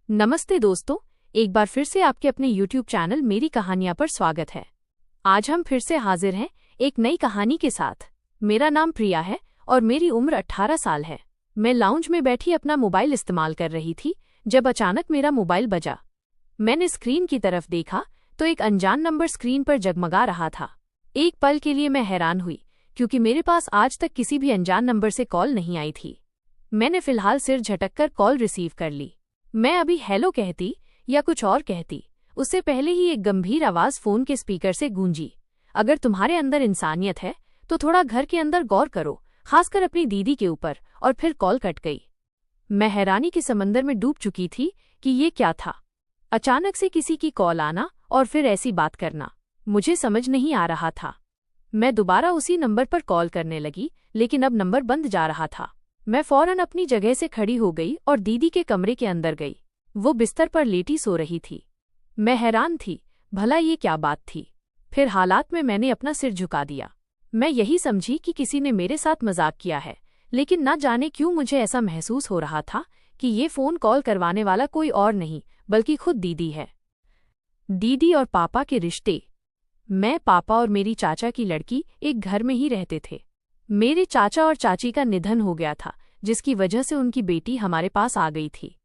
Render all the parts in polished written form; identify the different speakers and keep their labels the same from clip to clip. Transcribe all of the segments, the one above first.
Speaker 1: नमस्ते दोस्तों, एक बार फिर से आपके अपने YouTube चैनल मेरी कहानियां पर स्वागत है। आज हम फिर से हाजिर हैं एक नई कहानी के साथ। मेरा नाम प्रिया है और मेरी उम्र 18 साल है। मैं लाउंज में बैठी अपना मोबाइल इस्तेमाल कर रही थी जब अचानक मेरा मोबाइल बजा। मैंने स्क्रीन की तरफ देखा तो एक अनजान नंबर स्क्रीन पर जगमगा रहा था। एक पल के लिए मैं हैरान हुई क्योंकि मेरे पास आज तक किसी भी अनजान नंबर से कॉल नहीं आई थी। मैंने फिलहाल सिर झटककर कॉल रिसीव कर ली। मैं अभी हेलो कहती या कुछ और कहती, उससे पहले ही एक गंभीर आवाज फोन के स्पीकर से गूंजी। अगर तुम्हारे अंदर इंसानियत है तो थोड़ा घर के अंदर गौर करो, खासकर अपनी दीदी के ऊपर। और फिर कॉल कट गई। मैं हैरानी के समंदर में डूब चुकी थी कि ये क्या था। अचानक से किसी की कॉल आना और फिर ऐसी बात करना, मुझे समझ नहीं आ रहा था। मैं दोबारा उसी नंबर पर कॉल करने लगी, लेकिन अब नंबर बंद जा रहा था। मैं फौरन अपनी जगह से खड़ी हो गई और दीदी के कमरे के अंदर गई। वो बिस्तर पर लेटी सो रही थी। मैं हैरान थी, भला ये क्या बात थी। फिर हालात में मैंने अपना सिर झुका दिया। मैं यही समझी कि किसी ने मेरे साथ मजाक किया है, लेकिन न जाने क्यों मुझे ऐसा महसूस हो रहा था कि ये फोन कॉल करवाने वाला कोई और नहीं बल्कि खुद दीदी है। दीदी और पापा के रिश्ते। मैं, पापा और मेरी चाचा की लड़की एक घर में ही रहते थे। मेरे चाचा और चाची का निधन हो गया था, जिसकी वजह से उनकी बेटी हमारे पास आ गई थी।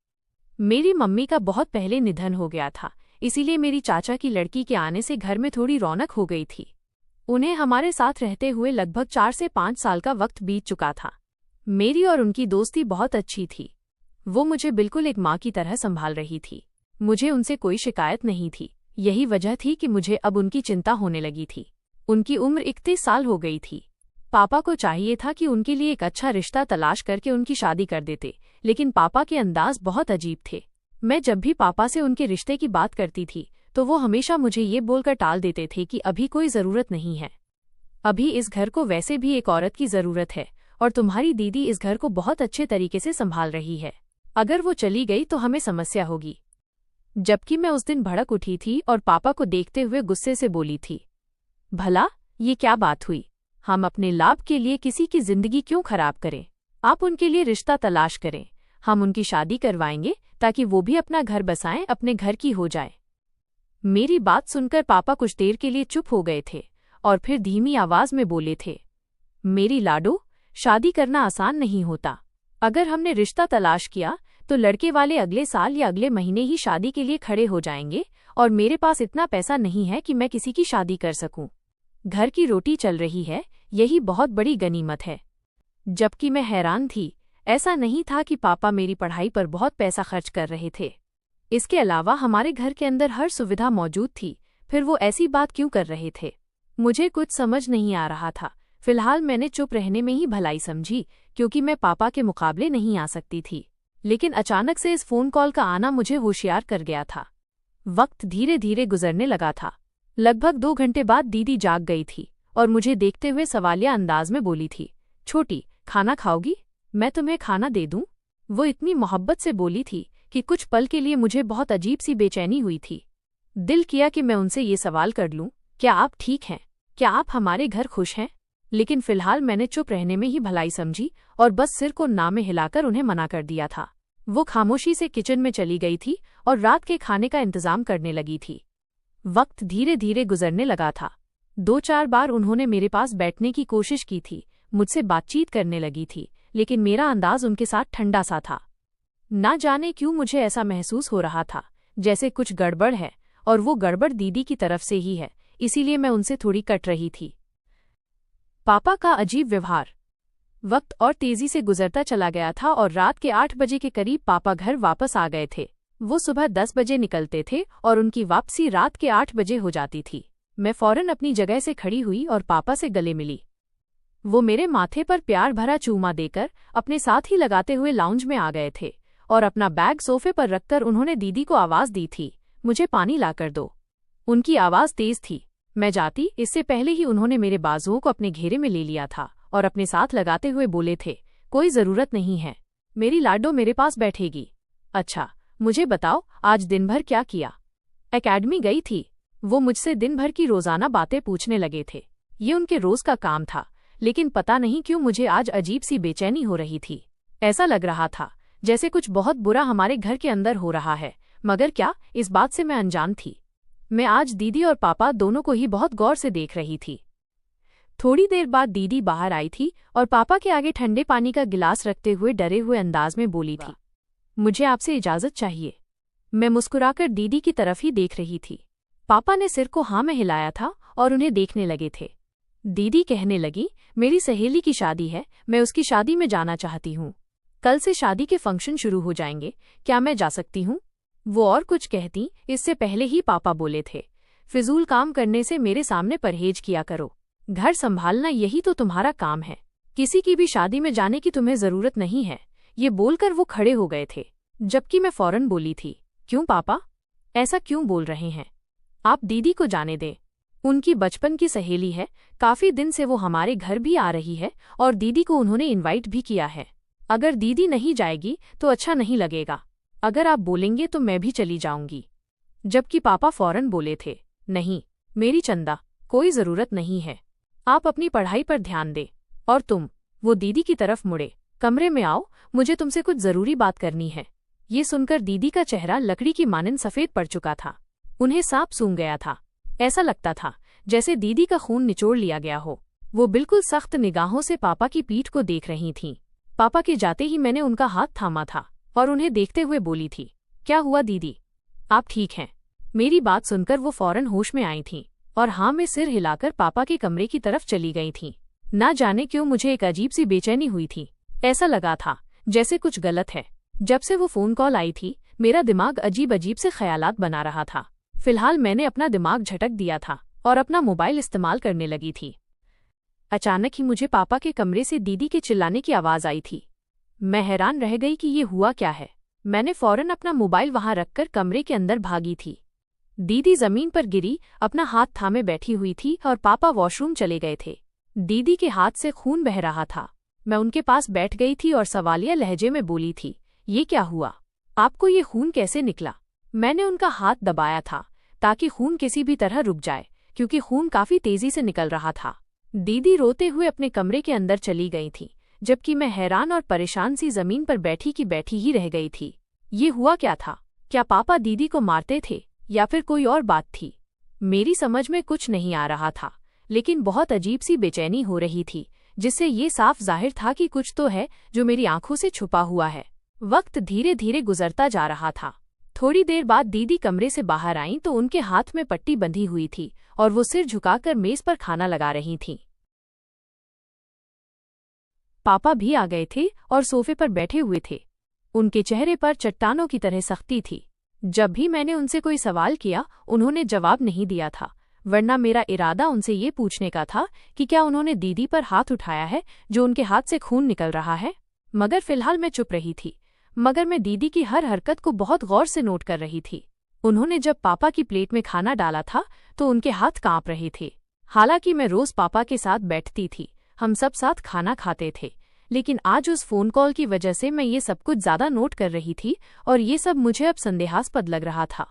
Speaker 1: मेरी मम्मी का बहुत पहले निधन हो गया था, इसीलिए मेरी चाचा की लड़की के आने से घर में थोड़ी रौनक हो गई थी। उन्हें हमारे साथ रहते हुए लगभग 4 से 5 साल का वक्त बीत चुका था। मेरी और उनकी दोस्ती बहुत अच्छी थी। वो मुझे बिल्कुल एक माँ की तरह संभाल रही थी। मुझे उनसे कोई शिकायत नहीं थी। यही वजह थी कि मुझे अब उनकी चिंता होने लगी थी। उनकी उम्र 31 साल हो गई थी। पापा को चाहिए था कि उनके लिए एक अच्छा रिश्ता तलाश करके उनकी शादी कर देते, लेकिन पापा के अंदाज बहुत अजीब थे। मैं जब भी पापा से उनके रिश्ते की बात करती थी तो वो हमेशा मुझे ये बोलकर टाल देते थे कि अभी कोई ज़रूरत नहीं है। अभी इस घर को वैसे भी एक औरत की ज़रूरत है और तुम्हारी दीदी इस घर को बहुत अच्छे तरीके से संभाल रही है। अगर वो चली गई तो हमें समस्या होगी। जबकि मैं उस दिन भड़क उठी थी और पापा को देखते हुए गुस्से से बोली थी, भला ये क्या बात हुई। हम अपने लाभ के लिए किसी की जिंदगी क्यों खराब करें। आप उनके लिए रिश्ता तलाश करें, हम उनकी शादी करवाएंगे ताकि वो भी अपना घर बसाएं, अपने घर की हो जाए। मेरी बात सुनकर पापा कुछ देर के लिए चुप हो गए थे और फिर धीमी आवाज में बोले थे, मेरी लाडो, शादी करना आसान नहीं होता। अगर हमने रिश्ता तलाश किया तो लड़के वाले अगले साल या अगले महीने ही शादी के लिए खड़े हो जाएंगे और मेरे पास इतना पैसा नहीं है कि मैं किसी की शादी कर सकूं। घर की रोटी चल रही है, यही बहुत बड़ी गनीमत है। जबकि मैं हैरान थी। ऐसा नहीं था कि पापा मेरी पढ़ाई पर बहुत पैसा खर्च कर रहे थे। इसके अलावा हमारे घर के अंदर हर सुविधा मौजूद थी, फिर वो ऐसी बात क्यों कर रहे थे। मुझे कुछ समझ नहीं आ रहा था। फिलहाल मैंने चुप रहने में ही भलाई समझी, क्योंकि मैं पापा के मुकाबले नहीं आ सकती थी। लेकिन अचानक से इस फोन कॉल का आना मुझे होशियार कर गया था। वक्त धीरे धीरे गुजरने लगा था। लगभग 2 घंटे बाद दीदी जाग गई थी और मुझे देखते हुए सवालिया अंदाज में बोली थी, छोटी, खाना खाओगी? मैं तुम्हें खाना दे दूं? वो इतनी मोहब्बत से बोली थी कि कुछ पल के लिए मुझे बहुत अजीब सी बेचैनी हुई थी। दिल किया कि मैं उनसे ये सवाल कर लूं, क्या आप ठीक हैं? क्या आप हमारे घर खुश हैं? लेकिन फिलहाल मैंने चुप रहने में ही भलाई समझी और बस सिर को ना में हिलाकर उन्हें मना कर दिया था। वो खामोशी से किचन में चली गई थी और रात के खाने का इंतजाम करने लगी थी। वक्त धीरे धीरे गुजरने लगा था। 2-4 बार उन्होंने मेरे पास बैठने की कोशिश की थी, मुझसे बातचीत करने लगी थी, लेकिन मेरा अंदाज उनके साथ ठंडा सा था। ना जाने क्यों मुझे ऐसा महसूस हो रहा था जैसे कुछ गड़बड़ है, और वो गड़बड़ दीदी की तरफ से ही है, इसीलिए मैं उनसे थोड़ी कट रही थी। पापा का अजीब व्यवहार। वक्त और तेजी से गुजरता चला गया था और रात के 8 बजे के करीब पापा घर वापस आ गए थे। वो सुबह 10 बजे निकलते थे और उनकी वापसी रात के 8 बजे हो जाती थी। मैं फौरन अपनी जगह से खड़ी हुई और पापा से गले मिली। वो मेरे माथे पर प्यार भरा चूमा देकर अपने साथ ही लगाते हुए लाउंज में आ गए थे और अपना बैग सोफे पर रखकर उन्होंने दीदी को आवाज दी थी, मुझे पानी लाकर दो। उनकी आवाज तेज थी। मैं जाती इससे पहले ही उन्होंने मेरे बाजुओं को अपने घेरे में ले लिया था और अपने साथ लगाते हुए बोले थे, कोई जरूरत नहीं है, मेरी लाडो मेरे पास बैठेगी। अच्छा, मुझे बताओ आज दिन भर क्या किया? एकेडमी गई थी। वो मुझसे दिन भर की रोजाना बातें पूछने लगे थे। ये उनके रोज का काम था, लेकिन पता नहीं क्यों मुझे आज अजीब सी बेचैनी हो रही थी। ऐसा लग रहा था जैसे कुछ बहुत बुरा हमारे घर के अंदर हो रहा है। मगर क्या, इस बात से मैं अनजान थी। मैं आज दीदी और पापा दोनों को ही बहुत गौर से देख रही थी। थोड़ी देर बाद दीदी बाहर आई थी और पापा के आगे ठंडे पानी का गिलास रखते हुए डरे हुए अंदाज में बोली थी, मुझे आपसे इजाजत चाहिए। मैं मुस्कुराकर दीदी की तरफ ही देख रही थी। पापा ने सिर को हाँ में हिलाया था और उन्हें देखने लगे थे। दीदी कहने लगी, मेरी सहेली की शादी है, मैं उसकी शादी में जाना चाहती हूँ। कल से शादी के फंक्शन शुरू हो जाएंगे, क्या मैं जा सकती हूँ? वो और कुछ कहती, इससे पहले ही पापा बोले थे, फिजूल काम करने से मेरे सामने परहेज किया करो। घर संभालना यही तो तुम्हारा काम है। किसी की भी शादी में जाने की तुम्हें जरूरत नहीं है। ये बोलकर वो खड़े हो गए थे, जबकि मैं फौरन बोली थी, क्यों पापा, ऐसा क्यों बोल रहे हैं? आप दीदी को जाने दें। उनकी बचपन की सहेली है, काफी दिन से वो हमारे घर भी आ रही है और दीदी को उन्होंने इनवाइट भी किया है। अगर दीदी नहीं जाएगी तो अच्छा नहीं लगेगा। अगर आप बोलेंगे तो मैं भी चली जाऊंगी। जबकि पापा फौरन बोले थे, नहीं मेरी चंदा, कोई जरूरत नहीं है। आप अपनी पढ़ाई पर ध्यान दें। और तुम, वो दीदी की तरफ मुड़े, कमरे में आओ, मुझे तुमसे कुछ जरूरी बात करनी है। ये सुनकर दीदी का चेहरा लकड़ी की मानंद सफेद पड़ चुका था। उन्हें सांप सूंघ गया था। ऐसा लगता था जैसे दीदी का खून निचोड़ लिया गया हो। वो बिल्कुल सख्त निगाहों से पापा की पीठ को देख रही थीं। पापा के जाते ही मैंने उनका हाथ थामा था और उन्हें देखते हुए बोली थी, क्या हुआ दीदी, आप ठीक हैं? मेरी बात सुनकर वो फौरन होश में आई थीं और हाँ में सिर हिलाकर पापा के कमरे की तरफ चली गई थीं। ना जाने क्यों मुझे एक अजीब सी बेचैनी हुई थी। ऐसा लगा था जैसे कुछ गलत है। जब से वो फोन कॉल आई थी, मेरा दिमाग अजीब अजीब से ख्यालात बना रहा था। फिलहाल मैंने अपना दिमाग झटक दिया था और अपना मोबाइल इस्तेमाल करने लगी थी। अचानक ही मुझे पापा के कमरे से दीदी के चिल्लाने की आवाज आई थी। मैं हैरान रह गई कि ये हुआ क्या है। मैंने फौरन अपना मोबाइल वहां रखकर कमरे के अंदर भागी थी। दीदी जमीन पर गिरी, अपना हाथ थामे बैठी हुई थी और पापा वॉशरूम चले गए थे। दीदी के हाथ से खून बह रहा था। मैं उनके पास बैठ गई थी और सवालिया लहजे में बोली थी, ये क्या हुआ? आपको ये खून कैसे निकला? मैंने उनका हाथ दबाया था ताकि खून किसी भी तरह रुक जाए, क्योंकि खून काफी तेजी से निकल रहा था। दीदी रोते हुए अपने कमरे के अंदर चली गई थी, जबकि मैं हैरान और परेशान सी जमीन पर बैठी की बैठी ही रह गई थी। ये हुआ क्या था? क्या पापा दीदी को मारते थे या फिर कोई और बात थी? मेरी समझ में कुछ नहीं आ रहा था, लेकिन बहुत अजीब सी बेचैनी हो रही थी, जिससे ये साफ जाहिर था कि कुछ तो है जो मेरी आंखों से छुपा हुआ है। वक्त धीरे धीरे गुजरता जा रहा था। थोड़ी देर बाद दीदी कमरे से बाहर आईं तो उनके हाथ में पट्टी बंधी हुई थी और वो सिर झुकाकर मेज पर खाना लगा रही थीं। पापा भी आ गए थे और सोफे पर बैठे हुए थे। उनके चेहरे पर चट्टानों की तरह सख्ती थी। जब भी मैंने उनसे कोई सवाल किया, उन्होंने जवाब नहीं दिया था, वरना मेरा इरादा उनसे ये पूछने का था कि क्या उन्होंने दीदी पर हाथ उठाया है जो उनके हाथ से खून निकल रहा है। मगर फिलहाल मैं चुप रही थी। मगर मैं दीदी की हर हरकत को बहुत गौर से नोट कर रही थी। उन्होंने जब पापा की प्लेट में खाना डाला था तो उनके हाथ कांप रहे थे। हालांकि मैं रोज पापा के साथ बैठती थी, हम सब साथ खाना खाते थे, लेकिन आज उस फोन कॉल की वजह से मैं ये सब कुछ ज्यादा नोट कर रही थी और ये सब मुझे अब संदेहास्पद लग रहा था।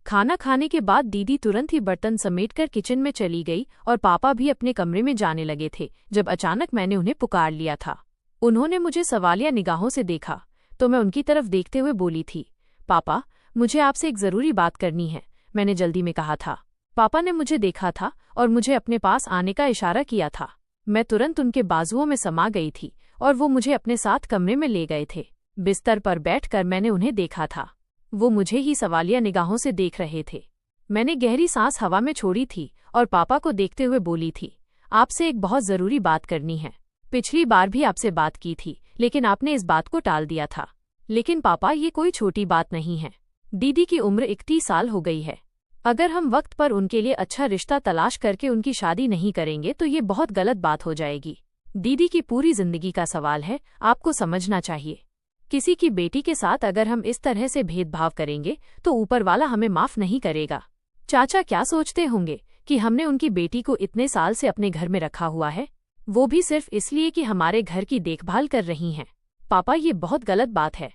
Speaker 1: खाना खाने के बाद दीदी तुरंत ही बर्तन समेटकर किचन में चली गई और पापा भी अपने कमरे में जाने लगे थे, जब अचानक मैंने उन्हें पुकार लिया था। उन्होंने मुझे सवालिया निगाहों से देखा तो मैं उनकी तरफ देखते हुए बोली थी, पापा, मुझे आपसे एक जरूरी बात करनी है, मैंने जल्दी में कहा था। पापा ने मुझे देखा था और मुझे अपने पास आने का इशारा किया था। मैं तुरंत उनके बाजुओं में समा गई थी और वो मुझे अपने साथ कमरे में ले गए थे। बिस्तर पर बैठकर मैंने उन्हें देखा था। वो मुझे ही सवालिया निगाहों से देख रहे थे। मैंने गहरी सांस हवा में छोड़ी थी और पापा को देखते हुए बोली थी, आपसे एक बहुत जरूरी बात करनी है। पिछली बार भी आपसे बात की थी, लेकिन आपने इस बात को टाल दिया था। लेकिन पापा, ये कोई छोटी बात नहीं है। दीदी की उम्र 31 साल हो गई है। अगर हम वक्त पर उनके लिए अच्छा रिश्ता तलाश करके उनकी शादी नहीं करेंगे तो ये बहुत गलत बात हो जाएगी। दीदी की पूरी जिंदगी का सवाल है, आपको समझना चाहिए। किसी की बेटी के साथ अगर हम इस तरह से भेदभाव करेंगे तो ऊपर वाला हमें माफ नहीं करेगा। चाचा क्या सोचते होंगे कि हमने उनकी बेटी को इतने साल से अपने घर में रखा हुआ है, वो भी सिर्फ इसलिए कि हमारे घर की देखभाल कर रही हैं। पापा, ये बहुत गलत बात है।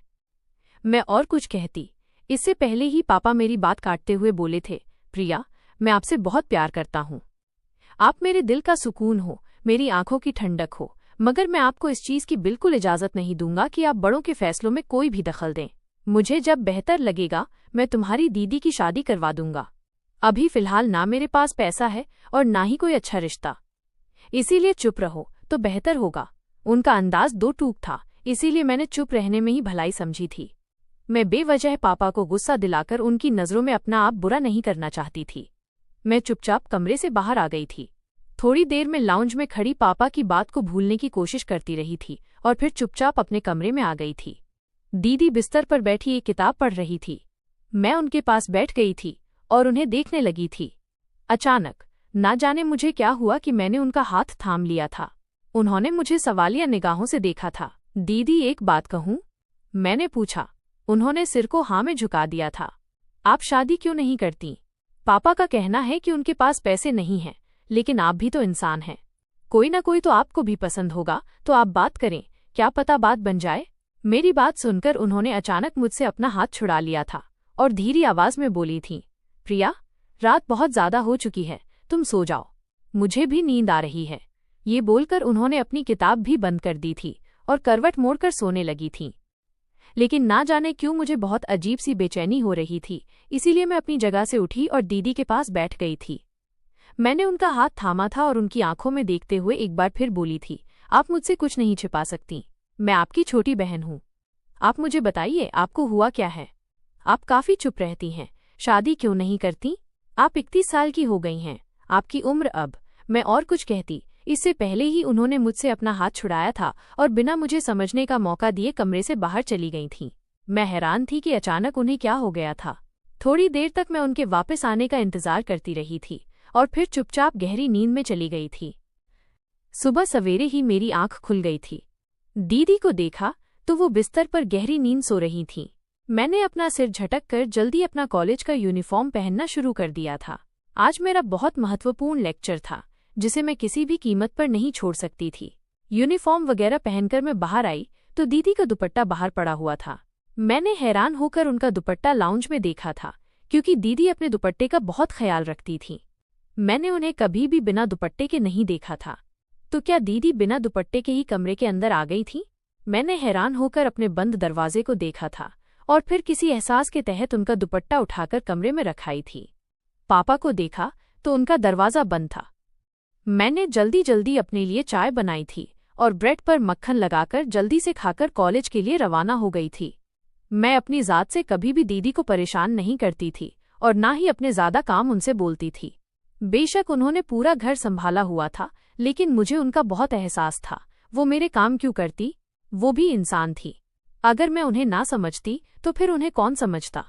Speaker 1: मैं और कुछ कहती, इससे पहले ही पापा मेरी बात काटते हुए बोले थे, प्रिया, मैं आपसे बहुत प्यार करता हूँ। आप मेरे दिल का सुकून हो, मेरी आंखों की ठंडक हो। मगर मैं आपको इस चीज की बिल्कुल इजाजत नहीं दूंगा कि आप बड़ों के फैसलों में कोई भी दखल दें। मुझे जब बेहतर लगेगा मैं तुम्हारी दीदी की शादी करवा दूंगा। अभी फिलहाल ना मेरे पास पैसा है और ना ही कोई अच्छा रिश्ता, इसीलिए चुप रहो तो बेहतर होगा। उनका अंदाज दो टूक था, इसीलिए मैंने चुप रहने में ही भलाई समझी थी। मैं बेवजह पापा को गुस्सा दिलाकर उनकी नज़रों में अपना आप बुरा नहीं करना चाहती थी। मैं चुपचाप कमरे से बाहर आ गई थी। थोड़ी देर में लाउंज में खड़ी पापा की बात को भूलने की कोशिश करती रही थी और फिर चुपचाप अपने कमरे में आ गई थी। दीदी बिस्तर पर बैठी एक किताब पढ़ रही थी। मैं उनके पास बैठ गई थी और उन्हें देखने लगी थी। अचानक ना जाने मुझे क्या हुआ कि मैंने उनका हाथ थाम लिया था। उन्होंने मुझे सवालिया निगाहों से देखा था। दीदी एक बात कहूं? मैंने पूछा। उन्होंने सिर को हाँ में झुका दिया था। आप शादी क्यों नहीं करती? पापा का कहना है कि उनके पास पैसे नहीं हैं, लेकिन आप भी तो इंसान हैं। कोई ना कोई तो आपको भी पसंद होगा, तो आप बात करें, क्या पता बात बन जाए। मेरी बात सुनकर उन्होंने अचानक मुझसे अपना हाथ छुड़ा लिया था और धीरी आवाज में बोली थी, प्रिया, रात बहुत ज्यादा हो चुकी है, तुम सो जाओ, मुझे भी नींद आ रही है। ये बोलकर उन्होंने अपनी किताब भी बंद कर दी थी और करवट मोड़कर सोने लगी थीं। लेकिन ना जाने क्यों मुझे बहुत अजीब सी बेचैनी हो रही थी, इसीलिए मैं अपनी जगह से उठी और दीदी के पास बैठ गई थी। मैंने उनका हाथ थामा था और उनकी आंखों में देखते हुए एक बार फिर बोली थी, आप मुझसे कुछ नहीं छिपा सकती, मैं आपकी छोटी बहन हूँ। आप मुझे बताइए, आपको हुआ क्या है? आप काफी चुप रहती हैं, शादी क्यों नहीं करती? आप 31 साल की हो गई हैं, आपकी उम्र अब। मैं और कुछ कहती, इससे पहले ही उन्होंने मुझसे अपना हाथ छुड़ाया था और बिना मुझे समझने का मौका दिए कमरे से बाहर चली गई थीं। मैं हैरान थी कि अचानक उन्हें क्या हो गया था। थोड़ी देर तक मैं उनके वापस आने का इंतजार करती रही थी और फिर चुपचाप गहरी नींद में चली गई थी। सुबह सवेरे ही मेरी आंख खुल गई थी। दीदी को देखा तो वो बिस्तर पर गहरी नींद सो रही थीं। मैंने अपना सिर झटक कर जल्दी अपना कॉलेज का यूनिफॉर्म पहनना शुरू कर दिया था। आज मेरा बहुत महत्वपूर्ण लेक्चर था जिसे मैं किसी भी कीमत पर नहीं छोड़ सकती थी। यूनिफॉर्म वगैरह पहनकर मैं बाहर आई तो दीदी का दुपट्टा बाहर पड़ा हुआ था। मैंने हैरान होकर उनका दुपट्टा लाउंज में देखा था, क्योंकि दीदी अपने दुपट्टे का बहुत ख्याल रखती थी। मैंने उन्हें कभी भी बिना दुपट्टे के नहीं देखा था। तो क्या दीदी बिना दुपट्टे के ही कमरे के अंदर आ गई थी? मैंने हैरान होकर अपने बंद दरवाजे को देखा था और फिर किसी एहसास के तहत उनका दुपट्टा उठाकर कमरे में रखाई थी। पापा को देखा तो उनका दरवाजा बंद था। मैंने जल्दी जल्दी अपने लिए चाय बनाई थी और ब्रेड पर मक्खन लगाकर जल्दी से खाकर कॉलेज के लिए रवाना हो गई थी। मैं अपनी ज़ात से कभी भी दीदी को परेशान नहीं करती थी और ना ही अपने ज़्यादा काम उनसे बोलती थी। बेशक उन्होंने पूरा घर संभाला हुआ था, लेकिन मुझे उनका बहुत एहसास था। वो मेरे काम क्यों करती? वो भी इंसान थी। अगर मैं उन्हें ना समझती तो फिर उन्हें कौन समझता?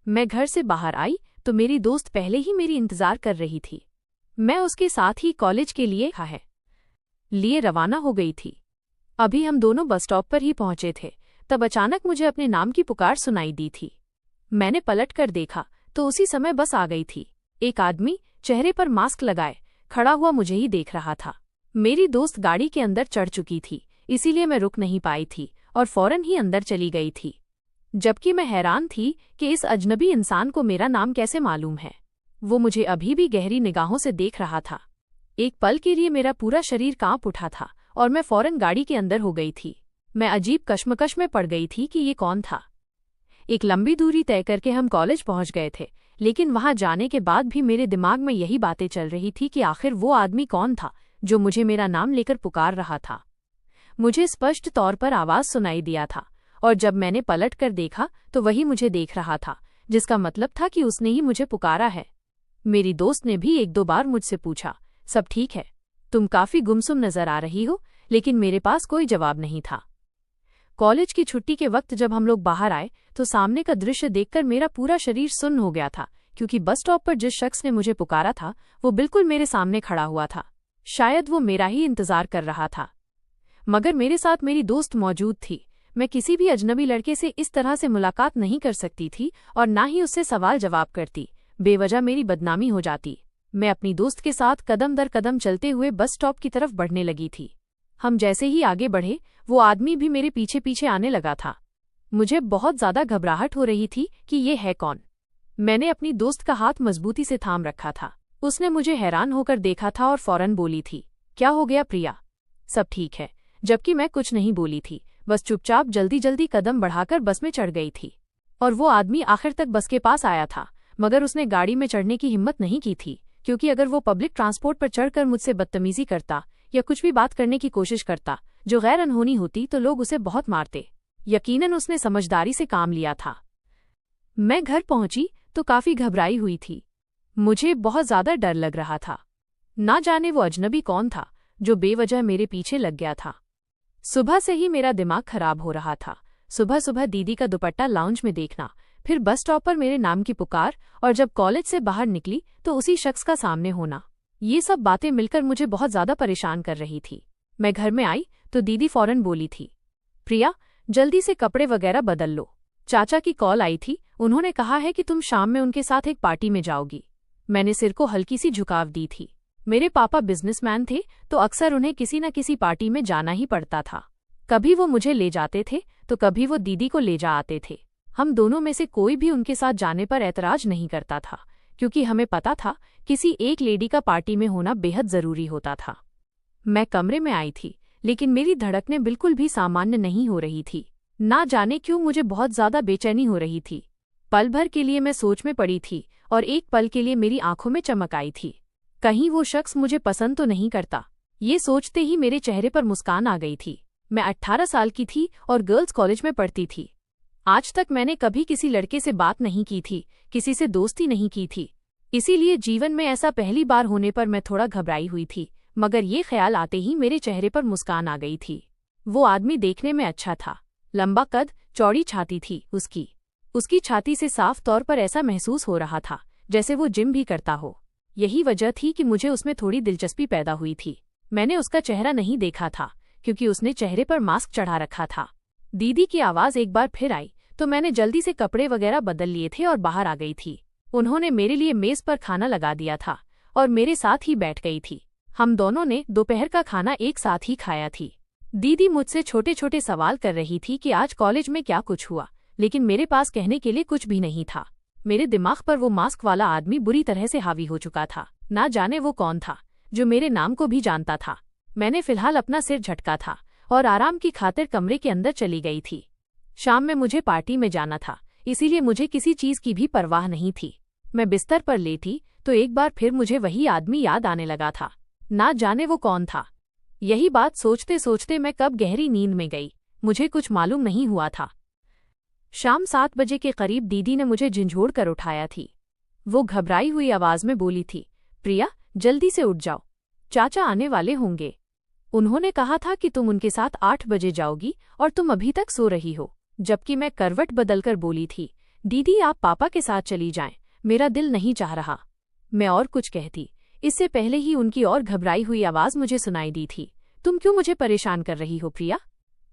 Speaker 1: मैं घर से बाहर आई तो मेरी दोस्त पहले ही मेरी इंतजार कर रही थी। मैं उसके साथ ही कॉलेज के लिए रवाना हो गई थी। अभी हम दोनों बस स्टॉप पर ही पहुंचे थे, तब अचानक मुझे अपने नाम की पुकार सुनाई दी थी। मैंने पलट कर देखा तो उसी समय बस आ गई थी। एक आदमी चेहरे पर मास्क लगाए खड़ा हुआ मुझे ही देख रहा था। मेरी दोस्त गाड़ी के अंदर चढ़ चुकी थी, इसीलिए मैं रुक नहीं पाई थी और फौरन ही अंदर चली गई थी। जबकि मैं हैरान थी कि इस अजनबी इंसान को मेरा नाम कैसे मालूम है। वो मुझे अभी भी गहरी निगाहों से देख रहा था। एक पल के लिए मेरा पूरा शरीर कांप उठा था और मैं फौरन गाड़ी के अंदर हो गई थी। मैं अजीब कश्मकश में पड़ गई थी कि ये कौन था। एक लंबी दूरी तय करके हम कॉलेज पहुंच गए थे, लेकिन वहां जाने के बाद भी मेरे दिमाग में यही बातें चल रही थी कि आखिर वो आदमी कौन था जो मुझे मेरा नाम लेकर पुकार रहा था। मुझे स्पष्ट तौर पर आवाज सुनाई दिया था और जब मैंने पलट कर देखा तो वही मुझे देख रहा था, जिसका मतलब था कि उसने ही मुझे पुकारा है। मेरी दोस्त ने भी 1-2 बार मुझसे पूछा, सब ठीक है? तुम काफी गुमसुम नजर आ रही हो, लेकिन मेरे पास कोई जवाब नहीं था। कॉलेज की छुट्टी के वक्त जब हम लोग बाहर आए तो सामने का दृश्य देखकर मेरा पूरा शरीर सुन्न हो गया था, क्योंकि बस स्टॉप पर जिस शख्स ने मुझे पुकारा था वो बिल्कुल मेरे सामने खड़ा हुआ था। शायद वो मेरा ही इंतजार कर रहा था, मगर मेरे साथ मेरी दोस्त मौजूद थी। मैं किसी भी अजनबी लड़के से इस तरह से मुलाकात नहीं कर सकती थी और ना ही उससे सवाल जवाब करती, बेवजह मेरी बदनामी हो जाती। मैं अपनी दोस्त के साथ कदम दर कदम चलते हुए बस स्टॉप की तरफ बढ़ने लगी थी। हम जैसे ही आगे बढ़े वो आदमी भी मेरे पीछे पीछे आने लगा था। मुझे बहुत ज्यादा घबराहट हो रही थी कि ये है कौन। मैंने अपनी दोस्त का हाथ मजबूती से थाम रखा था। उसने मुझे हैरान होकर देखा था और फौरन बोली थी, क्या हो गया प्रिया? सब ठीक है? जबकि मैं कुछ नहीं बोली थी, बस चुपचाप जल्दी जल्दी कदम बढ़ाकर बस में चढ़ गई थी। और वो आदमी आखिर तक बस के पास आया था, मगर उसने गाड़ी में चढ़ने की हिम्मत नहीं की थी, क्योंकि अगर वो पब्लिक ट्रांसपोर्ट पर चढ़कर मुझसे बदतमीजी करता या कुछ भी बात करने की कोशिश करता जो गैर अनहोनी होती तो लोग उसे बहुत मारते। यकीनन उसने समझदारी से काम लिया था। मैं घर पहुंची तो काफी घबराई हुई थी। मुझे बहुत ज्यादा डर लग रहा था। ना जाने वो अजनबी कौन था जो बेवजह मेरे पीछे लग गया था। सुबह से ही मेरा दिमाग खराब हो रहा था। सुबह सुबह दीदी का दुपट्टा लाउंज में देखना, फिर बस स्टॉप पर मेरे नाम की पुकार, और जब कॉलेज से बाहर निकली तो उसी शख्स का सामने होना, ये सब बातें मिलकर मुझे बहुत ज्यादा परेशान कर रही थी। मैं घर में आई तो दीदी फौरन बोली थी, प्रिया जल्दी से कपड़े वगैरह बदल लो। चाचा की कॉल आई थी, उन्होंने कहा है कि तुम शाम में उनके साथ एक पार्टी में जाओगी। मैंने सिर को हल्की सी झुकाव दी थी। मेरे पापा बिजनेसमैन थे तो अक्सर उन्हें किसी न किसी पार्टी में जाना ही पड़ता था। कभी वो मुझे ले जाते थे तो कभी वो दीदी को ले जा आते थे। हम दोनों में से कोई भी उनके साथ जाने पर ऐतराज नहीं करता था, क्योंकि हमें पता था किसी एक लेडी का पार्टी में होना बेहद जरूरी होता था। मैं कमरे में आई थी, लेकिन मेरी धड़कनें बिल्कुल भी सामान्य नहीं हो रही थी। ना जाने क्यों मुझे बहुत ज्यादा बेचैनी हो रही थी। पल भर के लिए मैं सोच में पड़ी थी और एक पल के लिए मेरी आंखों में चमक आई थी। कहीं वो शख्स मुझे पसंद तो नहीं करता, ये सोचते ही मेरे चेहरे पर मुस्कान आ गई थी। मैं 18 साल की थी और गर्ल्स कॉलेज में पढ़ती थी। आज तक मैंने कभी किसी लड़के से बात नहीं की थी, किसी से दोस्ती नहीं की थी। इसीलिए जीवन में ऐसा पहली बार होने पर मैं थोड़ा घबराई हुई थी, मगर ये ख्याल आते ही मेरे चेहरे पर मुस्कान आ गई थी। वो आदमी देखने में अच्छा था। लंबा कद, चौड़ी छाती थी उसकी छाती से साफ तौर पर ऐसा महसूस हो रहा था जैसे वो जिम भी करता हो। यही वजह थी कि मुझे उसमें थोड़ी दिलचस्पी पैदा हुई थी। मैंने उसका चेहरा नहीं देखा था, क्योंकि उसने चेहरे पर मास्क चढ़ा रखा था। दीदी की आवाज़ एक बार फिर आई तो मैंने जल्दी से कपड़े वगैरह बदल लिए थे और बाहर आ गई थी। उन्होंने मेरे लिए मेज़ पर खाना लगा दिया था और मेरे साथ ही बैठ गई थी। हम दोनों ने दोपहर का खाना एक साथ ही खाया थी। दीदी मुझसे छोटे छोटे सवाल कर रही थी कि आज कॉलेज में क्या कुछ हुआ, लेकिन मेरे पास कहने के लिए कुछ भी नहीं था। मेरे दिमाग पर वो मास्क वाला आदमी बुरी तरह से हावी हो चुका था। ना जाने वो कौन था जो मेरे नाम को भी जानता था। मैंने फिलहाल अपना सिर झटका था और आराम की खातिर कमरे के अंदर चली गई थी। शाम में मुझे पार्टी में जाना था, इसीलिए मुझे किसी चीज की भी परवाह नहीं थी। मैं बिस्तर पर लेटी तो एक बार फिर मुझे वही आदमी याद आने लगा था। ना जाने वो कौन था। यही बात सोचते सोचते मैं कब गहरी नींद में गई, मुझे कुछ मालूम नहीं हुआ था। शाम 7 बजे के करीब दीदी ने मुझे झंझोड़ कर उठाया थी। वो घबराई हुई आवाज में बोली थी, प्रिया जल्दी से उठ जाओ, चाचा आने वाले होंगे। उन्होंने कहा था कि तुम उनके साथ 8 बजे जाओगी और तुम अभी तक सो रही हो। जबकि मैं करवट बदलकर बोली थी, दीदी आप पापा के साथ चली जाएं, मेरा दिल नहीं चाह रहा। मैं और कुछ कहती, इससे पहले ही उनकी और घबराई हुई आवाज मुझे सुनाई दी थी, तुम क्यों मुझे परेशान कर रही हो प्रिया,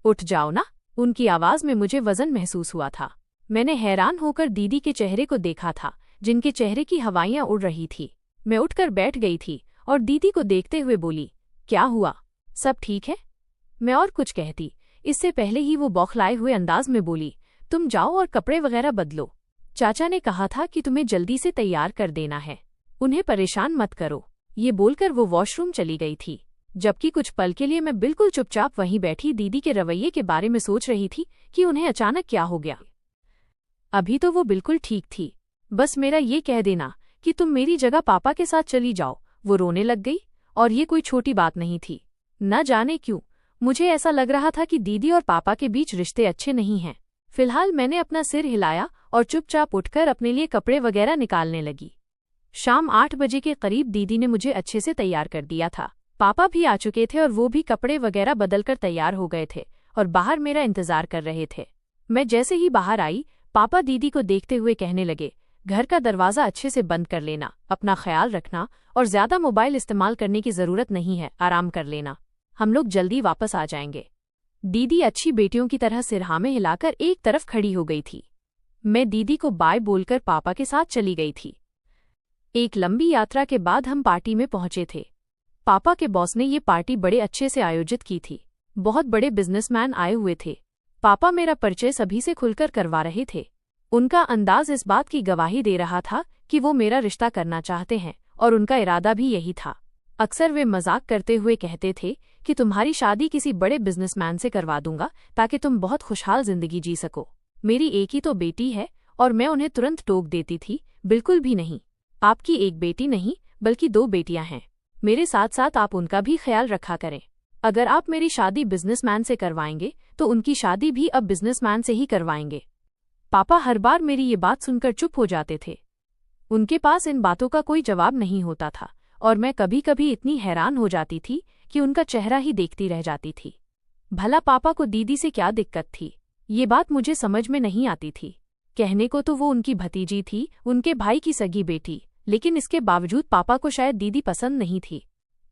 Speaker 1: उठ जाओ ना। उनकी आवाज में मुझे वजन महसूस हुआ था। मैंने हैरान होकर दीदी के चेहरे को देखा था, जिनके चेहरे की हवाइयां उड़ रही थी। मैं उठकर बैठ गई थी और दीदी को देखते हुए बोली, क्या हुआ, सब ठीक है? मैं और कुछ कहती, इससे पहले ही वो बौखलाए हुए अंदाज में बोली, तुम जाओ और कपड़े वगैरह बदलो। चाचा ने कहा था कि तुम्हें जल्दी से तैयार कर देना है, उन्हें परेशान मत करो। ये बोलकर वो वॉशरूम चली गई थी। जबकि कुछ पल के लिए मैं बिल्कुल चुपचाप वहीं बैठी दीदी के रवैये के बारे में सोच रही थी कि उन्हें अचानक क्या हो गया। अभी तो वो बिल्कुल ठीक थी, बस मेरा ये कह देना कि तुम मेरी जगह पापा के साथ चली जाओ। वो रोने लग गई और ये कोई छोटी बात नहीं थी। न जाने क्यों मुझे ऐसा लग रहा था कि दीदी और पापा के बीच रिश्ते अच्छे नहीं हैं। फिलहाल मैंने अपना सिर हिलाया और चुपचाप उठकर अपने लिए कपड़े वगैरह निकालने लगी। शाम 8 बजे के करीब दीदी ने मुझे अच्छे से तैयार कर दिया था। पापा भी आ चुके थे और वो भी कपड़े वगैरह बदलकर तैयार हो गए थे और बाहर मेरा इंतजार कर रहे थे। मैं जैसे ही बाहर आई, पापा दीदी को देखते हुए कहने लगे, घर का दरवाजा अच्छे से बंद कर लेना, अपना ख्याल रखना और ज्यादा मोबाइल इस्तेमाल करने की जरूरत नहीं है, आराम कर लेना, हम लोग जल्दी वापस आ जाएंगे। दीदी अच्छी बेटियों की तरह सिरहामे हिलाकर एक तरफ खड़ी हो गई थी। मैं दीदी को बाय बोलकर पापा के साथ चली गई थी। एक लंबी यात्रा के बाद हम पार्टी में पहुंचे थे। पापा के बॉस ने ये पार्टी बड़े अच्छे से आयोजित की थी। बहुत बड़े बिजनेसमैन आए हुए थे। पापा मेरा परिचय सभी से खुलकर करवा रहे थे। उनका अंदाज इस बात की गवाही दे रहा था कि वो मेरा रिश्ता करना चाहते हैं और उनका इरादा भी यही था। अक्सर वे मजाक करते हुए कहते थे कि तुम्हारी शादी किसी बड़े बिजनेसमैन से करवा दूंगा ताकि तुम बहुत खुशहाल जिंदगी जी सको। मेरी एक ही तो बेटी है और मैं उन्हें तुरंत टोक देती थी, बिल्कुल भी नहीं। आपकी एक बेटी नहीं बल्कि 2 बेटियां हैं। मेरे साथ साथ आप उनका भी ख्याल रखा करें। अगर आप मेरी शादी बिजनेसमैन से करवाएंगे तो उनकी शादी भी अब बिजनेसमैन से ही करवाएंगे। पापा हर बार मेरी ये बात सुनकर चुप हो जाते थे। उनके पास इन बातों का कोई जवाब नहीं होता था और मैं कभी कभी इतनी हैरान हो जाती थी कि उनका चेहरा ही देखती रह जाती थी। भला पापा को दीदी से क्या दिक्कत थी, ये बात मुझे समझ में नहीं आती थी। कहने को तो वो उनकी भतीजी थी, उनके भाई की सगी बेटी, लेकिन इसके बावजूद पापा को शायद दीदी पसंद नहीं थी।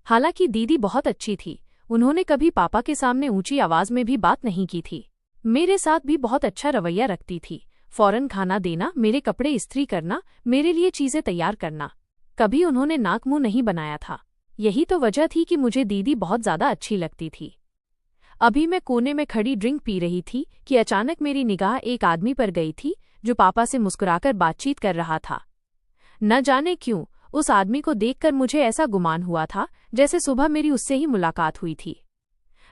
Speaker 1: हालांकि दीदी बहुत अच्छी थी, उन्होंने कभी पापा के सामने ऊंची आवाज में भी बात नहीं की थी। मेरे साथ भी बहुत अच्छा रवैया रखती थी। फौरन खाना देना, मेरे कपड़े इस्त्री करना, मेरे लिए चीजें तैयार करना। कभी उन्होंने नाक मुंह नहीं बनाया था। यही तो वजह थी कि मुझे दीदी बहुत ज्यादा अच्छी लगती थी। अभी मैं कोने में खड़ी ड्रिंक पी रही थी कि अचानक मेरी निगाह एक आदमी पर गई थी जो पापा से मुस्कुराकर बातचीत कर रहा था। न जाने क्यों उस आदमी को देखकर मुझे ऐसा गुमान हुआ था जैसे सुबह मेरी उससे ही मुलाकात हुई थी।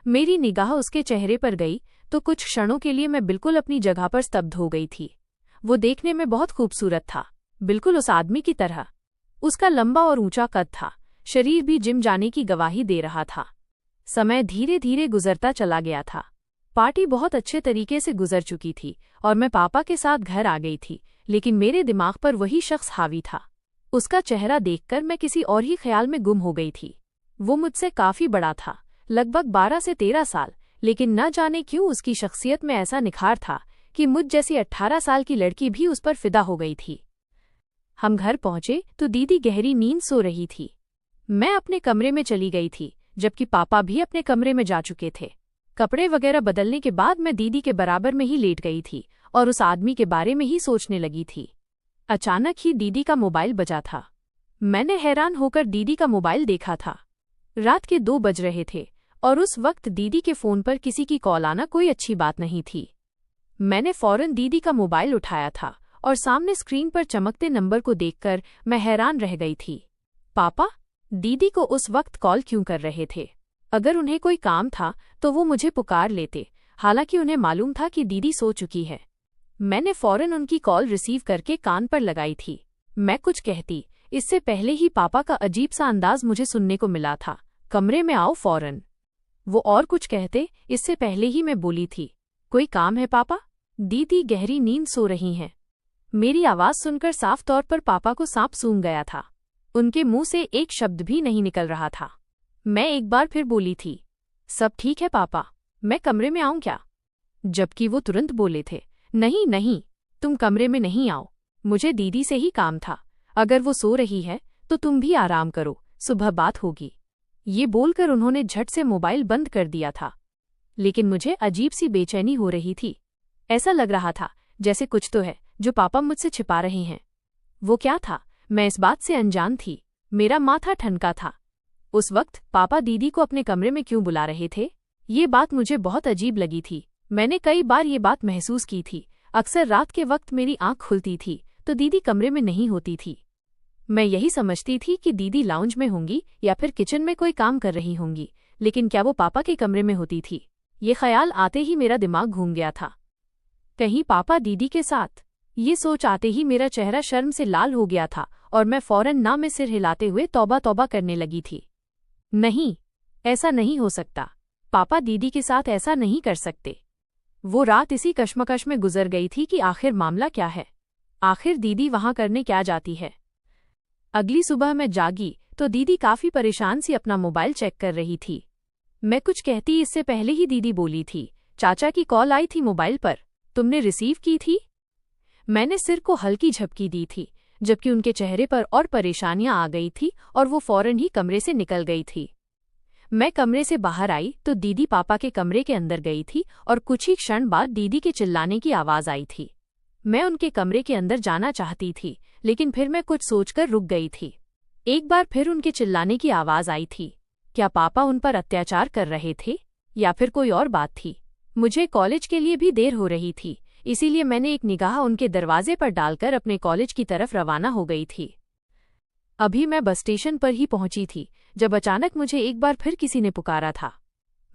Speaker 1: मेरी निगाह उसके चेहरे पर गई तो कुछ क्षणों के लिए मैं बिल्कुल अपनी जगह पर स्तब्ध हो गई थी। वो देखने में बहुत खूबसूरत था, बिल्कुल उस आदमी की तरह। उसका लंबा और ऊंचा कद था, शरीर भी जिम जाने की गवाही दे रहा था। समय धीरे धीरे गुजरता चला गया था। पार्टी बहुत अच्छे तरीके से गुजर चुकी थी और मैं पापा के साथ घर आ गई थी, लेकिन मेरे दिमाग पर वही शख्स हावी था। उसका चेहरा देखकर मैं किसी और ही ख्याल में गुम हो गई थी। वो मुझसे काफी बड़ा था, लगभग 12 से 13 साल, लेकिन न जाने क्यों उसकी शख्सियत में ऐसा निखार था कि मुझ जैसी 18 साल की लड़की भी उस पर फिदा हो गई थी। हम घर पहुंचे तो दीदी गहरी नींद सो रही थी। मैं अपने कमरे में चली गई थी, जबकि पापा भी अपने कमरे में जा चुके थे। कपड़े वगैरह बदलने के बाद मैं दीदी के बराबर में ही लेट गई थी और उस आदमी के बारे में ही सोचने लगी थी। अचानक ही दीदी का मोबाइल बजा था। मैंने हैरान होकर दीदी का मोबाइल देखा था। रात के 2 बज रहे थे और उस वक्त दीदी के फोन पर किसी की कॉल आना कोई अच्छी बात नहीं थी। मैंने फौरन दीदी का मोबाइल उठाया था और सामने स्क्रीन पर चमकते नंबर को देखकर मैं हैरान रह गई थी। पापा दीदी को उस वक्त कॉल क्यों कर रहे थे? अगर उन्हें कोई काम था तो वो मुझे पुकार लेते, हालांकि उन्हें मालूम था कि दीदी सो चुकी है। मैंने फौरन उनकी कॉल रिसीव करके कान पर लगाई थी। मैं कुछ कहती इससे पहले ही पापा का अजीब सा अंदाज मुझे सुनने को मिला था। कमरे में आओ फौरन। वो और कुछ कहते इससे पहले ही मैं बोली थी, कोई काम है पापा? दीदी गहरी नींद सो रही हैं। मेरी आवाज सुनकर साफ तौर पर पापा को सांप सूंघ गया था। उनके मुंह से एक शब्द भी नहीं निकल रहा था। मैं एक बार फिर बोली थी, सब ठीक है पापा, मैं कमरे में आऊं क्या? जबकि वो तुरंत बोले थे, नहीं नहीं, तुम कमरे में नहीं आओ, मुझे दीदी से ही काम था। अगर वो सो रही है तो तुम भी आराम करो, सुबह बात होगी। ये बोलकर उन्होंने झट से मोबाइल बंद कर दिया था। लेकिन मुझे अजीब सी बेचैनी हो रही थी। ऐसा लग रहा था जैसे कुछ तो है जो पापा मुझसे छिपा रहे हैं। वो क्या था, मैं इस बात से अनजान थी। मेरा माथा ठनका था। उस वक्त पापा दीदी को अपने कमरे में क्यों बुला रहे थे? ये बात मुझे बहुत अजीब लगी थी। मैंने कई बार ये बात महसूस की थी। अक्सर रात के वक्त मेरी आंख खुलती थी तो दीदी कमरे में नहीं होती थी। मैं यही समझती थी कि दीदी लाउंज में होंगी या फिर किचन में कोई काम कर रही होंगी, लेकिन क्या वो पापा के कमरे में होती थी? ये ख्याल आते ही मेरा दिमाग घूम गया था। कहीं पापा दीदी के साथ? ये सोच आते ही मेरा चेहरा शर्म से लाल हो गया था और मैं फौरन ना में सिर हिलाते हुए तौबा तौबा करने लगी थी। नहीं, ऐसा नहीं हो सकता। पापा दीदी के साथ ऐसा नहीं कर सकते। वो रात इसी कश्मकश में गुजर गई थी कि आखिर मामला क्या है, आखिर दीदी वहां करने क्या जाती है। अगली सुबह मैं जागी तो दीदी काफी परेशान सी अपना मोबाइल चेक कर रही थी। मैं कुछ कहती इससे पहले ही दीदी बोली थी, चाचा की कॉल आई थी मोबाइल पर, तुमने रिसीव की थी? मैंने सिर को हल्की झपकी दी थी, जबकि उनके चेहरे पर और परेशानियां आ गई थी और वो फौरन ही कमरे से निकल गई थी। मैं कमरे से बाहर आई तो दीदी पापा के कमरे के अंदर गई थी और कुछ ही क्षण बाद दीदी के चिल्लाने की आवाज आई थी। मैं उनके कमरे के अंदर जाना चाहती थी, लेकिन फिर मैं कुछ सोचकर रुक गई थी। एक बार फिर उनके चिल्लाने की आवाज आई थी। क्या पापा उन पर अत्याचार कर रहे थे या फिर कोई और बात थी? मुझे कॉलेज के लिए भी देर हो रही थी, इसीलिए मैंने एक निगाह उनके दरवाजे पर डालकर अपने कॉलेज की तरफ रवाना हो गई थी। अभी मैं बस स्टेशन पर ही पहुंची थी जब अचानक मुझे एक बार फिर किसी ने पुकारा था।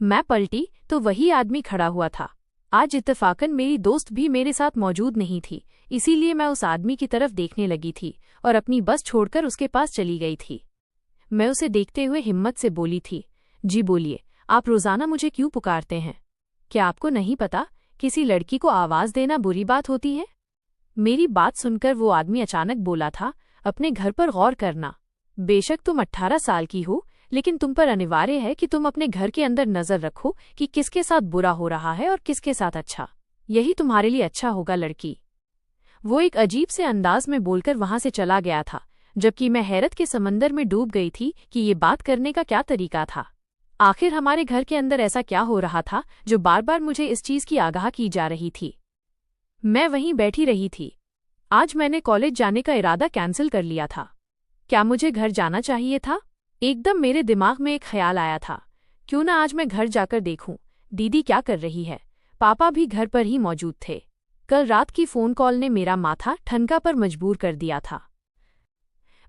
Speaker 1: मैं पलटी तो वही आदमी खड़ा हुआ था। आज इत्तेफाकन मेरी दोस्त भी मेरे साथ मौजूद नहीं थी, इसीलिए मैं उस आदमी की तरफ देखने लगी थी और अपनी बस छोड़कर उसके पास चली गई थी। मैं उसे देखते हुए हिम्मत से बोली थी, जी बोलिए, आप रोजाना मुझे क्यों पुकारते हैं? क्या आपको नहीं पता किसी लड़की को आवाज देना बुरी बात होती है? मेरी बात सुनकर वो आदमी अचानक बोला था, अपने घर पर गौर करना। बेशक तुम 18 साल की हो, लेकिन तुम पर अनिवार्य है कि तुम अपने घर के अंदर नजर रखो कि किसके साथ बुरा हो रहा है और किसके साथ अच्छा। यही तुम्हारे लिए अच्छा होगा लड़की। वो एक अजीब से अंदाज में बोलकर वहां से चला गया था, जबकि मैं हैरत के समंदर में डूब गई थी कि ये बात करने का क्या तरीका था। आखिर हमारे घर के अंदर ऐसा क्या हो रहा था जो बार बार मुझे इस चीज की आगाह की जा रही थी। मैं वहीं बैठी रही थी। आज मैंने कॉलेज जाने का इरादा कैंसिल कर लिया था। क्या मुझे घर जाना चाहिए था? एकदम मेरे दिमाग में एक ख्याल आया था, क्यों ना आज मैं घर जाकर देखूं दीदी क्या कर रही है। पापा भी घर पर ही मौजूद थे। कल रात की फोन कॉल ने मेरा माथा ठनका पर मजबूर कर दिया था।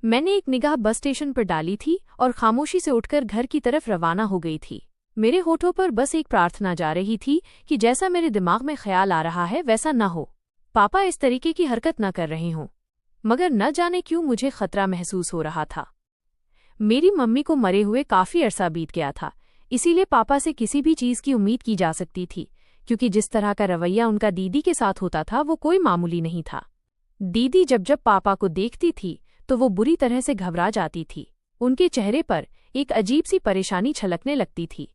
Speaker 1: मैंने एक निगाह बस स्टेशन पर डाली थी और खामोशी से उठकर घर की तरफ रवाना हो गई थी। मेरे होठों पर बस एक प्रार्थना जा रही थी कि जैसा मेरे दिमाग में ख्याल आ रहा है वैसा न हो, पापा इस तरीके की हरकत न कर रहे हों। मगर न जाने क्यों मुझे खतरा महसूस हो रहा था। मेरी मम्मी को मरे हुए काफी अरसा बीत गया था, इसीलिए पापा से किसी भी चीज की उम्मीद की जा सकती थी, क्योंकि जिस तरह का रवैया उनका दीदी के साथ होता था वो कोई मामूली नहीं था। दीदी जब जब पापा को देखती थी तो वो बुरी तरह से घबरा जाती थी। उनके चेहरे पर एक अजीब सी परेशानी छलकने लगती थी।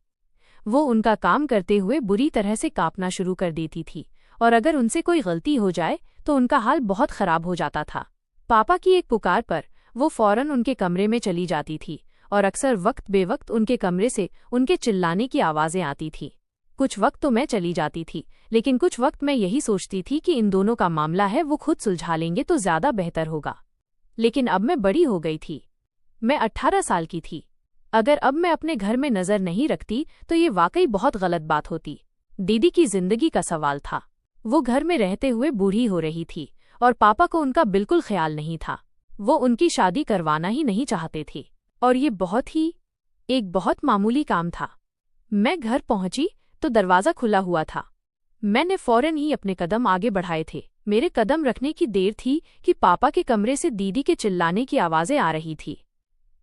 Speaker 1: वो उनका काम करते हुए बुरी तरह से कांपना शुरू कर देती थी और अगर उनसे कोई गलती हो जाए तो उनका हाल बहुत खराब हो जाता था। पापा की एक पुकार पर वो फौरन उनके कमरे में चली जाती थी और अक्सर वक्त बेवक्त उनके कमरे से उनके चिल्लाने की आवाजें आती थी। कुछ वक्त तो मैं चली जाती थी, लेकिन कुछ वक्त मैं यही सोचती थी कि इन दोनों का मामला है वो खुद सुलझा लेंगे तो ज्यादा बेहतर होगा। लेकिन अब मैं बड़ी हो गई थी। मैं 18 साल की थी। अगर अब मैं अपने घर में नजर नहीं रखती तो ये वाकई बहुत गलत बात होती। दीदी की जिंदगी का सवाल था। वो घर में रहते हुए बूढ़ी हो रही थी और पापा को उनका बिल्कुल ख्याल नहीं था। वो उनकी शादी करवाना ही नहीं चाहते थे और ये एक बहुत मामूली काम था। मैं घर पहुंची तो दरवाज़ा खुला हुआ था। मैंने फौरन ही अपने कदम आगे बढ़ाए थे। मेरे कदम रखने की देर थी कि पापा के कमरे से दीदी के चिल्लाने की आवाज़ें आ रही थी।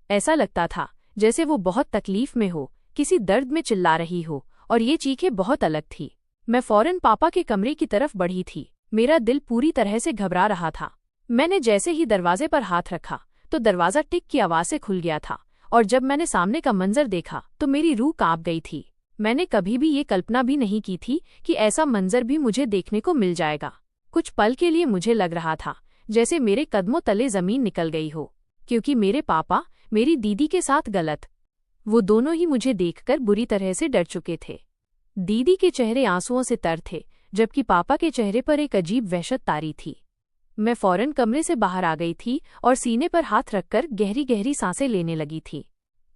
Speaker 1: ऐसा लगता था जैसे वो बहुत तकलीफ में हो, किसी दर्द में चिल्ला रही हो, और ये चीखें बहुत अलग थी। मैं फौरन पापा के कमरे की तरफ बढ़ी थी। मेरा दिल पूरी तरह से घबरा रहा था। मैंने जैसे ही दरवाजे पर हाथ रखा तो दरवाज़ा टिक की आवाज़ से खुल गया था और जब मैंने सामने का मंजर देखा तो मेरी रूह कांप गई थी। मैंने कभी भी ये कल्पना भी नहीं की थी कि ऐसा मंजर भी मुझे देखने को मिल जाएगा। कुछ पल के लिए मुझे लग रहा था जैसे मेरे कदमों तले जमीन निकल गई हो, क्योंकि मेरे पापा मेरी दीदी के साथ गलत। वो दोनों ही मुझे देखकर बुरी तरह से डर चुके थे। दीदी के चेहरे आंसुओं से तर थे, जबकि पापा के चेहरे पर एक अजीब वहशत तारी थी। मैं फौरन कमरे से बाहर आ गई थी और सीने पर हाथ रखकर गहरी गहरी सांसें लेने लगी थी।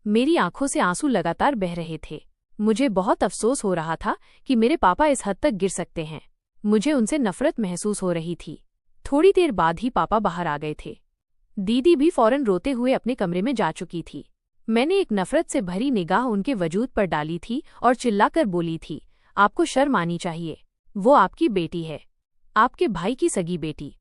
Speaker 1: मेरी आंखों से आंसू लगातार बह रहे थे। मुझे बहुत अफसोस हो रहा था कि मेरे पापा इस हद तक गिर सकते हैं। मुझे उनसे नफरत महसूस हो रही थी। थोड़ी देर बाद ही पापा बाहर आ गए थे। दीदी भी फौरन रोते हुए अपने कमरे में जा चुकी थी। मैंने एक नफरत से भरी निगाह उनके वजूद पर डाली थी और चिल्लाकर बोली थी, आपको शर्म आनी चाहिए। वो आपकी बेटी है, आपके भाई की सगी बेटी।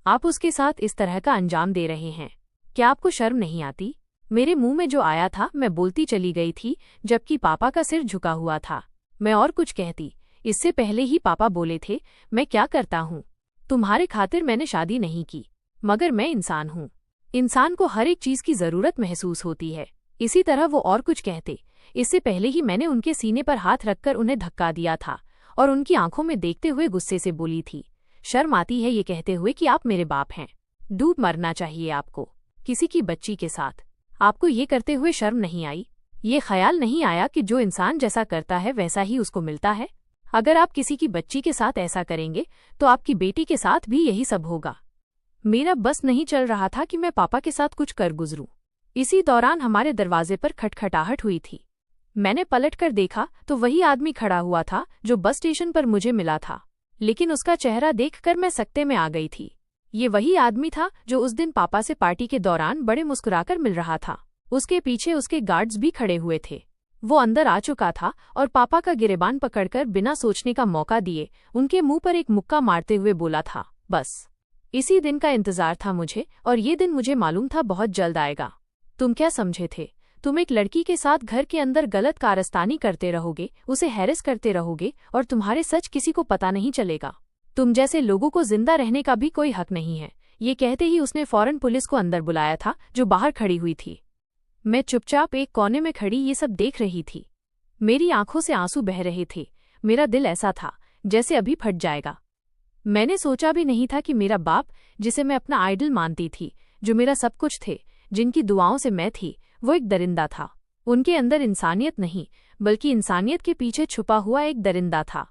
Speaker 1: आप उसके साथ इस तरह का अंजाम दे रहे हैं। क्या आपको शर्म नहीं आती? मेरे मुंह में जो आया था मैं बोलती चली गई थी, जबकि पापा का सिर झुका हुआ था। मैं और कुछ कहती इससे पहले ही पापा बोले थे, मैं क्या करता हूँ? तुम्हारे खातिर मैंने शादी नहीं की, मगर मैं इंसान हूँ। इंसान को हर एक चीज की जरूरत महसूस होती है। इसी तरह वो और कुछ कहते इससे पहले ही मैंने उनके सीने पर हाथ रखकर उन्हें धक्का दिया था और उनकी आंखों में देखते हुए गुस्से से बोली थी, शर्म आती है ये कहते हुए कि आप मेरे बाप हैं। डूब मरना चाहिए आपको, किसी की बच्ची के साथ। आपको ये करते हुए शर्म नहीं आई? ये ख्याल नहीं आया कि जो इंसान जैसा करता है वैसा ही उसको मिलता है? अगर आप किसी की बच्ची के साथ ऐसा करेंगे तो आपकी बेटी के साथ भी यही सब होगा। मेरा बस नहीं चल रहा था कि मैं पापा के साथ कुछ कर गुजरूं। इसी दौरान हमारे दरवाजे पर खटखटाहट हुई थी। मैंने पलटकर देखा तो वही आदमी खड़ा हुआ था जो बस स्टेशन पर मुझे मिला था, लेकिन उसका चेहरा देखकर मैं सकते में आ गई थी। ये वही आदमी था जो उस दिन पापा से पार्टी के दौरान बड़े मुस्कुराकर मिल रहा था। उसके पीछे उसके गार्ड्स भी खड़े हुए थे। वो अंदर आ चुका था और पापा का गिरेबान पकड़कर बिना सोचने का मौका दिए उनके मुंह पर एक मुक्का मारते हुए बोला था, बस इसी दिन का इंतजार था मुझे, और ये दिन मुझे मालूम था बहुत जल्द आएगा। तुम क्या समझे थे? तुम एक लड़की के साथ घर के अंदर गलत कारस्तानी करते रहोगे, उसे हैरेस करते रहोगे और तुम्हारे सच किसी को पता नहीं चलेगा। तुम जैसे लोगों को जिंदा रहने का भी कोई हक नहीं है। ये कहते ही उसने फौरन पुलिस को अंदर बुलाया था, जो बाहर खड़ी हुई थी। मैं चुपचाप एक कोने में खड़ी ये सब देख रही थी। मेरी आंखों से आंसू बह रहे थे। मेरा दिल ऐसा था जैसे अभी फट जाएगा। मैंने सोचा भी नहीं था कि मेरा बाप, जिसे मैं अपना आइडल मानती थी, जो मेरा सब कुछ थे, जिनकी दुआओं से मैं थी, वो एक दरिंदा था। उनके अंदर इंसानियत नहीं, बल्कि इंसानियत के पीछे छुपा हुआ एक दरिंदा था।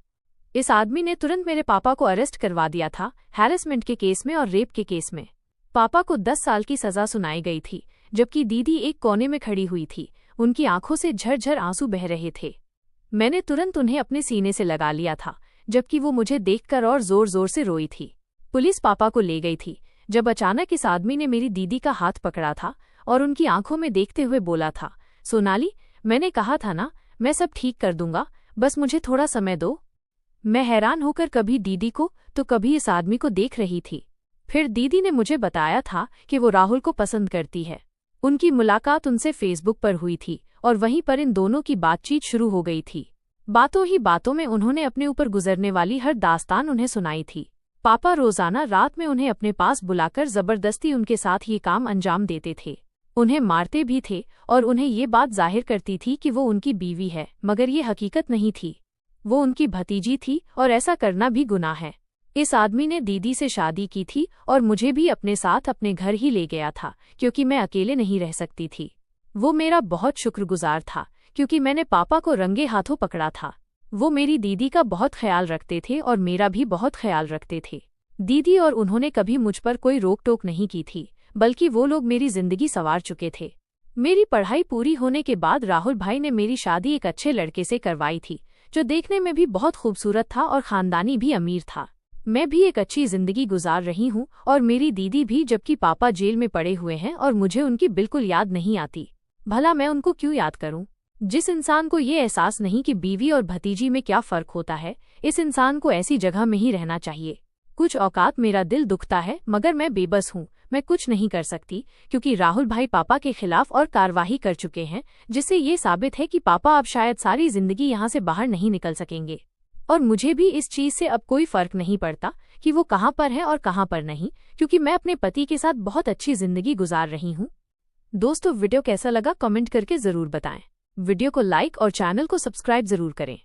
Speaker 1: इस आदमी ने तुरंत मेरे पापा को अरेस्ट करवा दिया था, हैरेसमेंट के केस में और रेप के केस में। पापा को 10 साल की सजा सुनाई गई थी, जबकि दीदी एक कोने में खड़ी हुई थी। उनकी आंखों से झरझर आंसू बह रहे थे। मैंने तुरंत उन्हें अपने सीने से लगा लिया था, जबकि वो मुझे देखकर और जोर जोर से रोई थी। पुलिस पापा को ले गई थी, जब अचानक इस आदमी ने मेरी दीदी का हाथ पकड़ा था और उनकी आंखों में देखते हुए बोला था, सोनाली, मैंने कहा था ना, मैं सब ठीक कर दूंगा, बस मुझे थोड़ा समय दो। मैं हैरान होकर कभी दीदी को तो कभी इस आदमी को देख रही थी। फिर दीदी ने मुझे बताया था कि वो राहुल को पसंद करती है। उनकी मुलाकात उनसे फेसबुक पर हुई थी और वहीं पर इन दोनों की बातचीत शुरू हो गई थी। बातों ही बातों में उन्होंने अपने ऊपर गुजरने वाली हर दास्तान उन्हें सुनाई थी। पापा रोजाना रात में उन्हें अपने पास बुलाकर जबरदस्ती उनके साथ ये काम अंजाम देते थे। उन्हें मारते भी थे और उन्हें ये बात जाहिर करती थी कि वो उनकी बीवी है, मगर ये हकीकत नहीं थी। वो उनकी भतीजी थी और ऐसा करना भी गुनाह है। इस आदमी ने दीदी से शादी की थी और मुझे भी अपने साथ अपने घर ही ले गया था, क्योंकि मैं अकेले नहीं रह सकती थी। वो मेरा बहुत शुक्रगुजार था, क्योंकि मैंने पापा को रंगे हाथों पकड़ा था। वो मेरी दीदी का बहुत ख्याल रखते थे और मेरा भी बहुत ख्याल रखते थे। दीदी और उन्होंने कभी मुझ पर कोई रोक टोक नहीं की थी, बल्कि वो लोग मेरी जिंदगी संवार चुके थे। मेरी पढ़ाई पूरी होने के बाद राहुल भाई ने मेरी शादी एक अच्छे लड़के से करवाई थी, जो देखने में भी बहुत खूबसूरत था और खानदानी भी अमीर था। मैं भी एक अच्छी जिंदगी गुजार रही हूँ और मेरी दीदी भी, जबकि पापा जेल में पड़े हुए हैं और मुझे उनकी बिल्कुल याद नहीं आती। भला मैं उनको क्यों याद करूँ? जिस इंसान को ये एहसास नहीं कि बीवी और भतीजी में क्या फर्क होता है, इस इंसान को ऐसी जगह में ही रहना चाहिए। कुछ औकात मेरा दिल दुखता है, मगर मैं बेबस हूँ। मैं कुछ नहीं कर सकती, क्योंकि राहुल भाई पापा के खिलाफ और कार्रवाई कर चुके हैं, जिससे ये साबित है कि पापा अब शायद सारी जिंदगी यहाँ से बाहर नहीं निकल सकेंगे। और मुझे भी इस चीज से अब कोई फर्क नहीं पड़ता कि वो कहाँ पर है और कहाँ पर नहीं, क्योंकि मैं अपने पति के साथ बहुत अच्छी जिंदगी गुजार रही हूँ। दोस्तों, वीडियो कैसा लगा कमेंट करके जरूर बताएं। वीडियो को लाइक और चैनल को सब्सक्राइब जरूर करें।